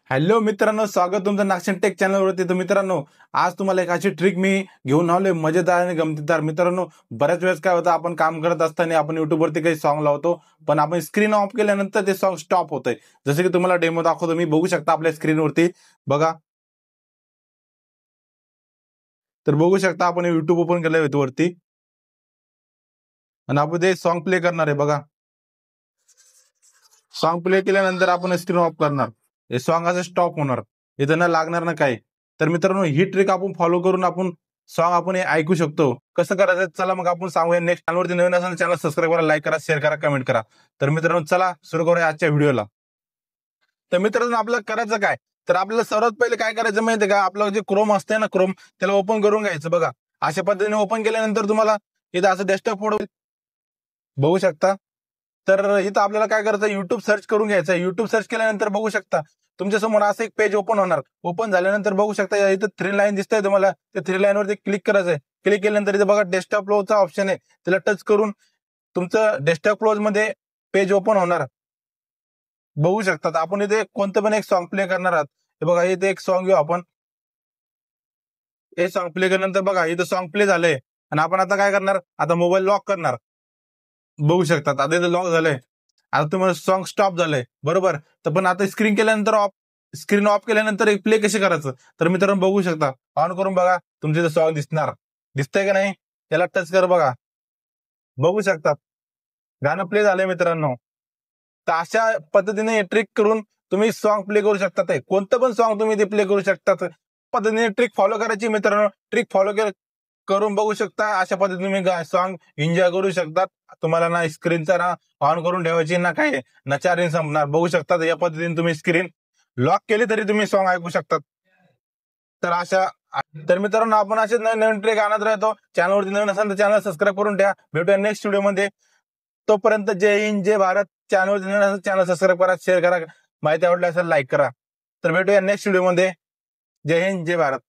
Hello मित्रांनो, स्वागत तुमचं नागशन टेक चॅनलवरती. तर मित्रांनो, आज तुम्हाला एक अशी ट्रिक मी घेऊन आलोय, मजेदार आणि गमतीदार. मित्रांनो, बऱ्याच वेळेस काय होतं, आपण काम करत असताना आपण युट्यूबवरती काही सॉन्ग लावतो, पण आपण स्क्रीन ऑफ केल्यानंतर ते सॉन्ग स्टॉप होतंय. जसं की तुम्हाला डेमो दाखवतो मी, बघू शकता आपल्या स्क्रीनवरती. बघा, तर बघू शकता आपण युट्यूब ओपन केलंय वरती आणि आपण ते सॉन्ग प्ले करणार आहे. बघा, सॉन्ग प्ले केल्यानंतर आपण स्क्रीन ऑफ करणार, हे सॉन्ग असं स्टॉप होणार, इथं ना लागणार ना काय. तर मित्रांनो, ही ट्रिक आपण फॉलो करून आपण सॉन्ग आपण हे ऐकू शकतो. कसं करायचं चला मग आपण सांगूया. नेक्स्ट चॅनलवरती नवीन असेल चॅनल सबस्क्राईब करा, लाईक करा, शेअर करा, कमेंट करा. तर मित्रांनो, चला सुरू करूया आजच्या व्हिडिओला. तर मित्रांनो, आपल्याला करायचं काय, तर आपल्याला सर्वात पहिले काय करायचं माहितीये का, आपलं जे क्रोम असते ना, क्रोम, त्याला ओपन करून घ्यायचं. बघा, अशा पद्धतीने ओपन केल्यानंतर तुम्हाला इथं असं डेस्कटॉप फोल्डर बघू शकता. तर इथं आपल्याला काय करायचं, युट्यूब सर्च करून घ्यायचं. युट्यूब सर्च केल्यानंतर बघू शकता तुमच्या समोर असं एक पेज ओपन होणार. ओपन झाल्यानंतर बघू शकता इथं 3 लाईन दिसतंय तुम्हाला, त्या 3 लाईन वरती क्लिक करायचंय. क्लिक केल्यानंतर इथं बघा डेस्कटॉप क्लोजचा ऑप्शन आहे, त्याला टच करून तुमचं डेस्कटॉप क्लोज मध्ये पेज ओपन होणार. बघू शकतात आपण इथे कोणतं पण एक सॉन्ग प्ले करणार आहात. हे बघा, इथे एक सॉन्ग घेऊ आपण. हे सॉन्ग प्ले केल्यानंतर बघा इथं सॉन्ग प्ले झालंय आणि आपण आता काय करणार, आता मोबाईल लॉक करणार. बघू शकतात आता इथं लॉक झालंय. आता तुम्हाला सॉन्ग स्टॉप झालंय, बरोबर. तर पण आता स्क्रीन ऑफ केल्यानंतर एक प्ले कसे करायचं, तर मित्रांनो बघू शकता. ऑन करून बघा, तुमचे इथं सॉन्ग दिसणार. दिसतंय का नाही, त्याला टच कर बघा. बघू शकतात गाणं प्ले झालंय मित्रांनो. तर अशा पद्धतीने ट्रिक करून तुम्ही सॉन्ग प्ले करू शकता. कोणतं पण सॉन्ग तुम्ही ते प्ले करू शकता. पद्धतीने ट्रिक फॉलो करायची मित्रांनो. ट्रिक फॉलो करून बघू शकता. अशा पद्धतीने तुम्ही सॉन्ग एन्जॉय करू शकतात. तुम्हाला ना स्क्रीनचा ना ऑन करून ठेवायची ना काय ना चार्जिंग संपणार. बघू शकता या पद्धतीने तुम्ही स्क्रीन लॉक केली तरी तुम्ही सॉन्ग ऐकू शकतात. तर अशा तर मित्रांनो, आपण असे नवीन नवीन ट्रिक आणत राहतो. चॅनलवरती नवीन असाल तर चॅनल सबस्क्राईब करून ठेवा. भेटूया नेक्स्ट व्हिडिओमध्ये. तोपर्यंत जय हिंद, जय भारत. चॅनलवरती नवीन असेल चॅनल सबस्क्राईब करा, शेअर करा, माहिती आवडली असेल लाईक करा. तर भेटूया नेक्स्ट व्हिडिओमध्ये. जय हिंद, जय भारत.